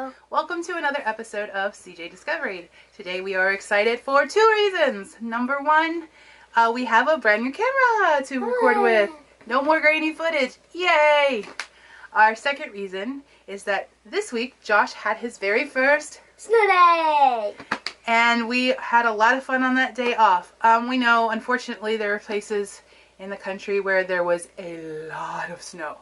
Hello! Welcome to another episode of CJ Discovery. Today we are excited for two reasons. Number one, we have a brand new camera to record with. No more grainy footage. Yay! Our second reason is that this week Josh had his very first snow day! And we had a lot of fun on that day off. We know, unfortunately, there are places in the country where there was a lot of snow.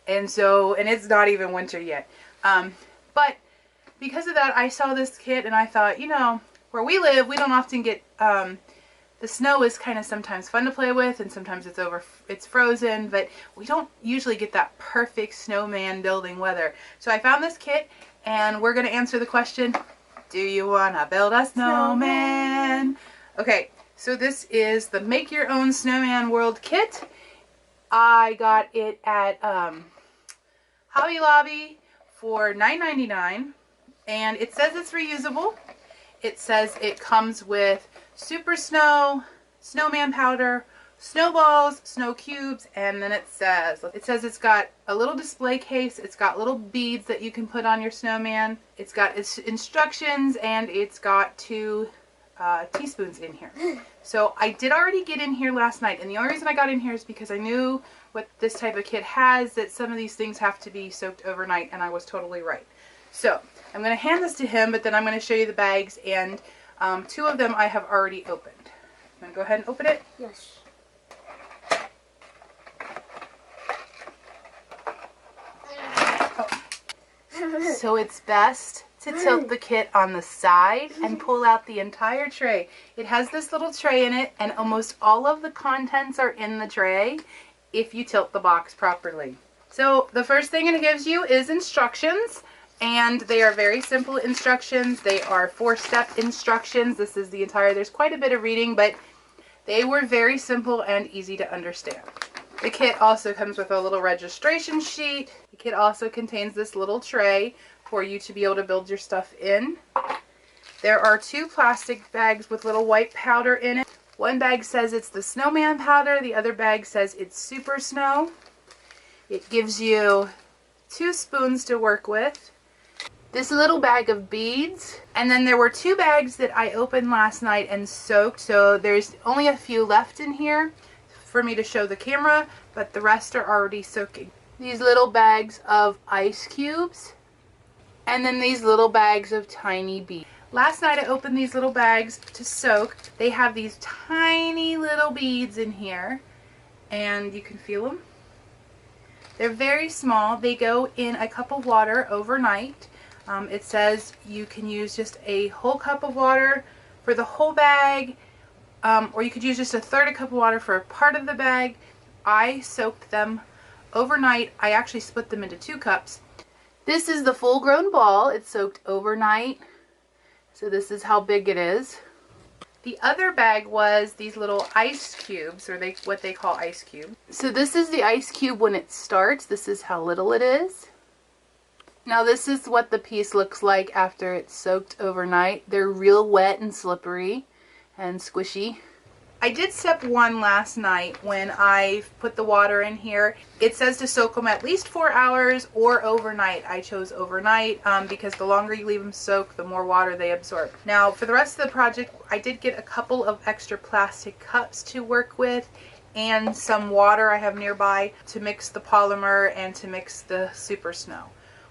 And it's not even winter yet. But because of that, I saw this kit and I thought, you know, where we live, we don't often get, the snow is kind of sometimes fun to play with and sometimes it's frozen, but we don't usually get that perfect snowman building weather. So I found this kit and we're going to answer the question, do you want to build a snowman? Okay, so this is the Make Your Own Snowman World kit. I got it at Hobby Lobby for $9.99, and it says it's reusable. It says it comes with super snow, snowman powder, snowballs, snow cubes, and then it says it's got a little display case, it's got little beads that you can put on your snowman, it's got its instructions, and it's got 2 teaspoons in here. So I did already get in here last night, and the only reason I got in here is because I knew what this type of kit has, that some of these things have to be soaked overnight, and I was totally right. So I'm going to hand this to him, but then I'm going to show you the bags, and 2 of them I have already opened. I'm going to go ahead and open it. Yes. So it's best to tilt the kit on the side and pull out the entire tray. It has this little tray in it, and almost all of the contents are in the tray if you tilt the box properly. So the first thing it gives you is instructions, and they are very simple instructions. They are 4-step instructions. This is the entire, there's quite a bit of reading, but they were very simple and easy to understand. The kit also comes with a little registration sheet. The kit also contains this little tray for you to be able to build your stuff in. There are 2 plastic bags with little white powder in it. One bag says it's the snowman powder. The other bag says it's super snow. It gives you 2 spoons to work with. This little bag of beads. And then there were 2 bags that I opened last night and soaked. So there's only a few left in here for me to show the camera, but the rest are already soaking. These little bags of ice cubes, and then these little bags of tiny beads. Last night I opened these little bags to soak. They have these tiny little beads in here, and you can feel them. They're very small. They go in a cup of water overnight. It says you can use just a whole cup of water for the whole bag, or you could use just a third cup of water for a part of the bag. I soaked them overnight. I actually split them into 2 cups. This is the full-grown ball. It's soaked overnight. So this is how big it is. The other bag was these little ice cubes, or what they call ice cube. So this is the ice cube when it starts. This is how little it is. Now this is what the piece looks like after it's soaked overnight. They're real wet and slippery and squishy. I did step 1 last night when I put the water in here. It says to soak them at least 4 hours or overnight. I chose overnight because the longer you leave them soaked, the more water they absorb. Now for the rest of the project, I did get a couple of extra plastic cups to work with and some water I have nearby to mix the polymer and to mix the super snow.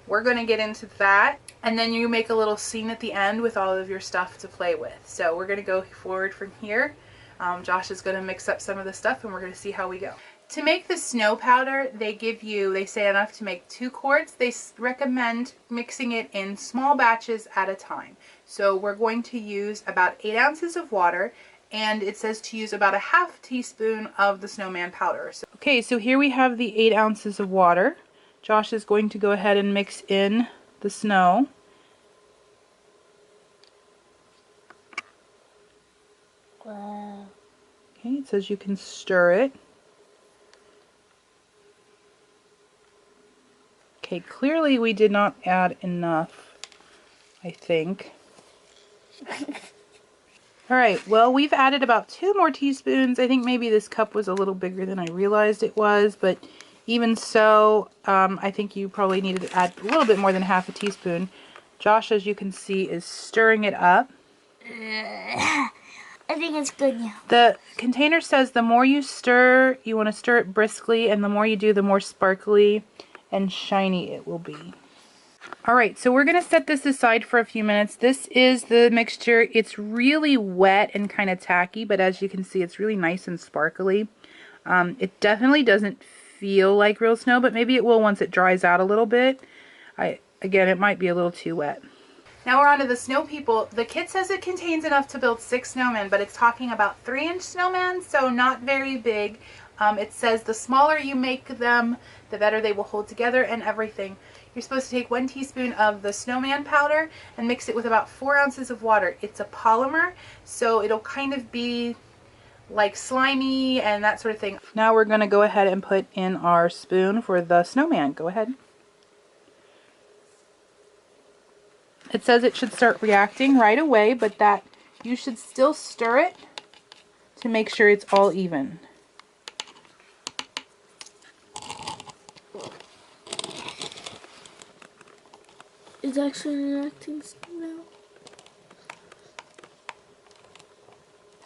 We're going to get into that, and then you make a little scene at the end with all of your stuff to play with. So we're going to go forward from here. Josh is going to mix up some of the stuff, and we're going to see how we go. To make the snow powder, they say enough to make 2 quarts. They recommend mixing it in small batches at a time. So we're going to use about 8 ounces of water, and it says to use about a ½ teaspoon of the snowman powder. Okay, so here we have the 8 ounces of water. Josh is going to go ahead and mix in the snow. Wow. Okay, it says you can stir it. Okay, clearly we did not add enough, I think. Alright, well, we've added about 2 more teaspoons. I think maybe this cup was a little bigger than I realized it was, but even so, I think you probably needed to add a little bit more than ½ teaspoon. Josh, as you can see, is stirring it up. I think it's good now. The container says the more you stir, you want to stir it briskly, and the more you do, the more sparkly and shiny it will be. Alright, so we're going to set this aside for a few minutes. This is the mixture. It's really wet and kind of tacky, but as you can see, it's really nice and sparkly. It definitely doesn't feel like real snow, but maybe it will once it dries out a little bit. Again, it might be a little too wet. Now we're on to the snow people. The kit says it contains enough to build 6 snowmen, but it's talking about 3-inch snowmen, so not very big. It says the smaller you make them, the better they will hold together and everything. You're supposed to take 1 teaspoon of the snowman powder and mix it with about 4 ounces of water. It's a polymer, so it'll kind of be like slimy and that sort of thing. Now we're going to go ahead and put in our spoon for the snowman. Go ahead. It says it should start reacting right away, but that you should still stir it to make sure it's all even. It's actually reacting now.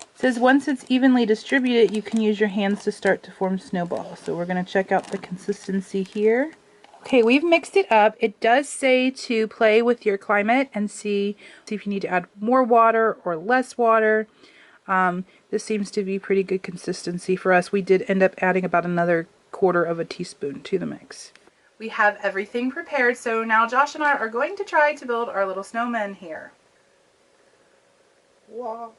It says once it's evenly distributed, you can use your hands to start to form snowballs. So we're going to check out the consistency here. Okay, we've mixed it up. It does say to play with your climate and see if you need to add more water or less water. This seems to be pretty good consistency for us. We did end up adding about another 1/4 teaspoon to the mix. We have everything prepared, so now Josh and I are going to try to build our little snowmen here. Wow.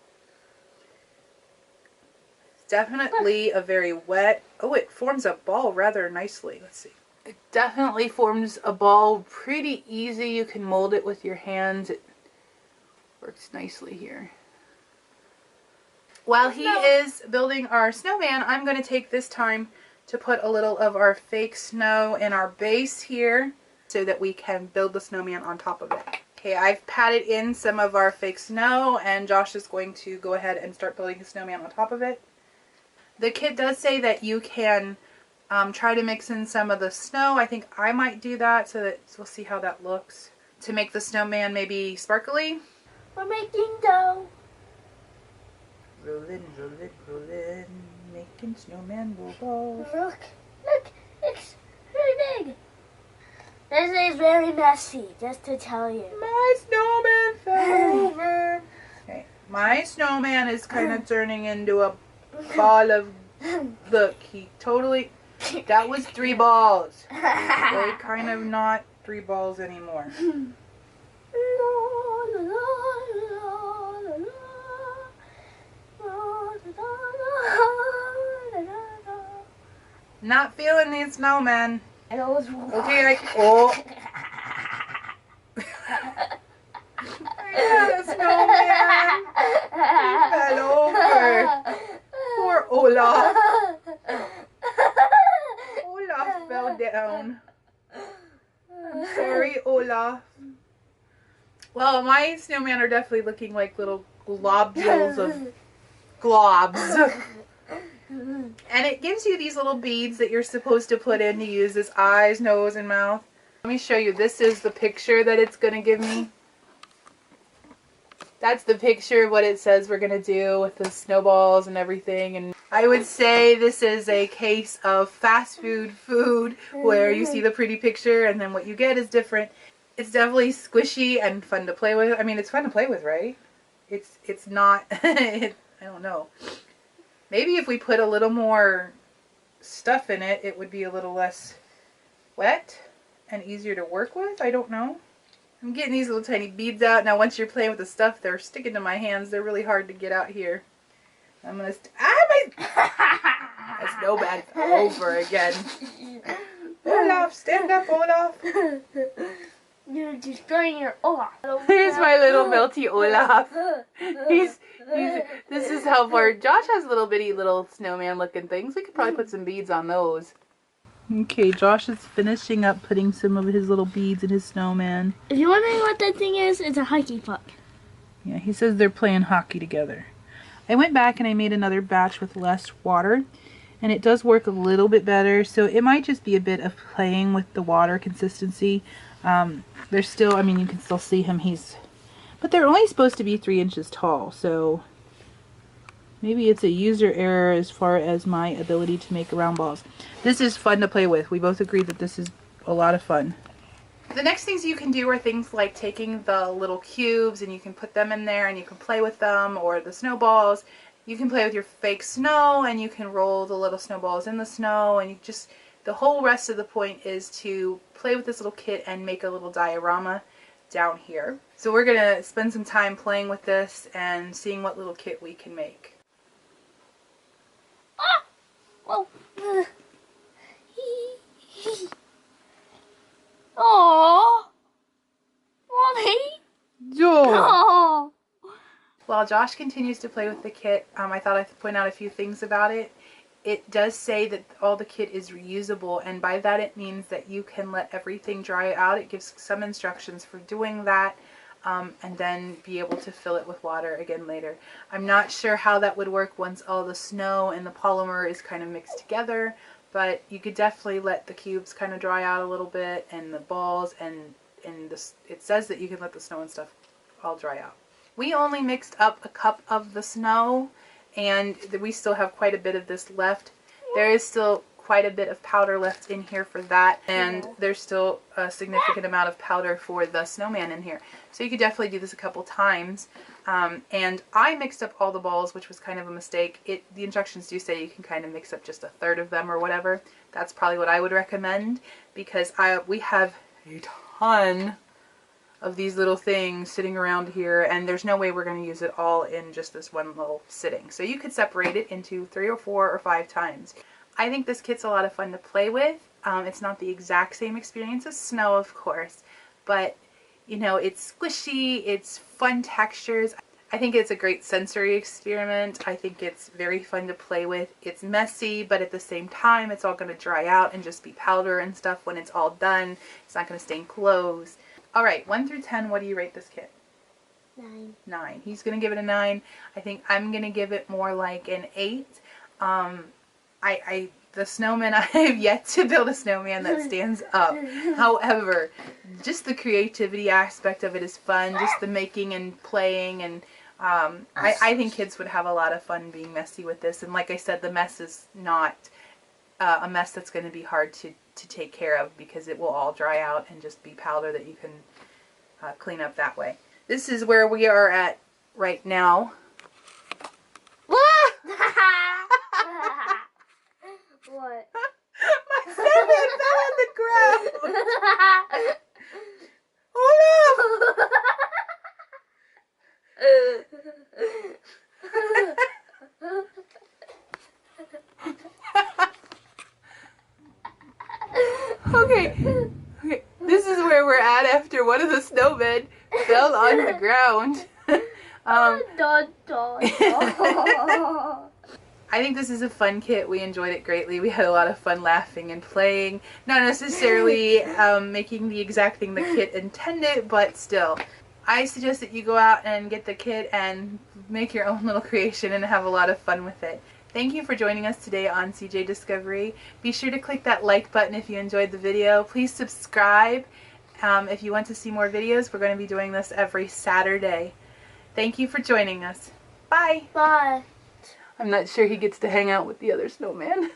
It's definitely a very wet, oh, it forms a ball rather nicely. Let's see. It definitely forms a ball pretty easy. You can mold it with your hands. It works nicely here. While he is building our snowman, I'm going to take this time to put a little of our fake snow in our base here so that we can build the snowman on top of it. Okay, I've patted in some of our fake snow and Josh is going to go ahead and start building his snowman on top of it. The kit does say that you can try to mix in some of the snow. I think I might do that so we'll see how that looks. To make the snowman maybe sparkly. We're making dough. Rollin', rollin', rollin', making snowman roll. Look, it's very big. This is very messy, just to tell you. My snowman fell over. Okay, my snowman is kind of turning into a ball of, look, he totally, that was 3 balls. They're kind of not 3 balls anymore. Not feeling these snowmen. Okay, oh. I got a snowman. He fell over. Poor Olaf. Olaf fell down. I'm sorry, Olaf. Well, my snowmen are definitely looking like little globules of globs. And it gives you these little beads that you're supposed to put in to use as eyes, nose, and mouth. Let me show you. This is the picture that it's going to give me. That's the picture of what it says we're going to do with the snowballs and everything. And I would say this is a case of fast food where you see the pretty picture and then what you get is different. It's definitely squishy and fun to play with. I mean, it's fun to play with, right? It's not, I don't know. Maybe if we put a little more stuff in it, it would be a little less wet and easier to work with. I don't know. I'm getting these little tiny beads out. Now once you're playing with the stuff, they're sticking to my hands. They're really hard to get out here. I'm going to... my snowman fell over again. Olaf, stand up, Olaf. You're destroying your Olaf. Here's my little melty Olaf. This is how far Josh has little bitty little snowman looking things. We could probably put some beads on those. Okay, Josh is finishing up putting some of his little beads in his snowman. If you're wondering what that thing is, it's a hockey puck. Yeah, he says they're playing hockey together. I went back and I made another batch with less water, and it does work a little bit better, so it might just be a bit of playing with the water consistency. There's still, I mean, you can still see him. But they're only supposed to be 3 inches tall, so maybe it's a user error as far as my ability to make round balls. This is fun to play with. We both agree that this is a lot of fun. The next things you can do are things like taking the little cubes and you can put them in there and you can play with them, or the snowballs. You can play with your fake snow and you can roll the little snowballs in the snow, and the whole rest of the point is to play with this little kit and make a little diorama down here. So we're gonna spend some time playing with this and seeing what little kit we can make. Ah! Well. Aww. Mommy. Joel. While Josh continues to play with the kit, I thought I'd point out a few things about it. It does say that all the kit is reusable, and by that it means that you can let everything dry out. It gives some instructions for doing that, and then be able to fill it with water again later. I'm not sure how that would work once all the snow and the polymer is kind of mixed together, but you could definitely let the cubes kind of dry out a little bit, and the balls, and it says that you can let the snow and stuff all dry out. We only mixed up a cup of the snow, and we still have quite a bit of this left. There is still quite a bit of powder left in here for that, and there's still a significant amount of powder for the snowman in here. So you could definitely do this a couple times. And I mixed up all the balls, which was kind of a mistake. The instructions do say you can kind of mix up just a third of them or whatever. That's probably what I would recommend, because we have a ton of these little things sitting around here, and there's no way we're going to use it all in just this one little sitting. So you could separate it into 3 or 4 or 5 times. I think this kit's a lot of fun to play with. It's not the exact same experience as snow, of course, but you know, it's squishy, it's fun textures. I think it's a great sensory experiment. I think it's very fun to play with. It's messy, but at the same time, it's all going to dry out and just be powder and stuff when it's all done. It's not going to stain clothes. All right, 1 through 10, what do you rate this kit? 9. 9. He's going to give it a 9. I think I'm going to give it more like an 8. The snowman, I have yet to build a snowman that stands up. However, just the creativity aspect of it is fun. Just the making and playing, and I think kids would have a lot of fun being messy with this. And like I said, the mess is not a mess that's going to be hard to take care of, because it will all dry out and just be powder that you can clean up that way. This is where we are at right now. What? My snowman fell on the ground. Hold up. Okay, this is where we're at after one of the snowmen fell on the ground. I think this is a fun kit. We enjoyed it greatly. We had a lot of fun laughing and playing. Not necessarily making the exact thing the kit intended, but still. I suggest that you go out and get the kit and make your own little creation and have a lot of fun with it. Thank you for joining us today on CJ Discovery. Be sure to click that like button if you enjoyed the video. Please subscribe if you want to see more videos. We're going to be doing this every Saturday. Thank you for joining us. Bye. Bye. I'm not sure he gets to hang out with the other snowman.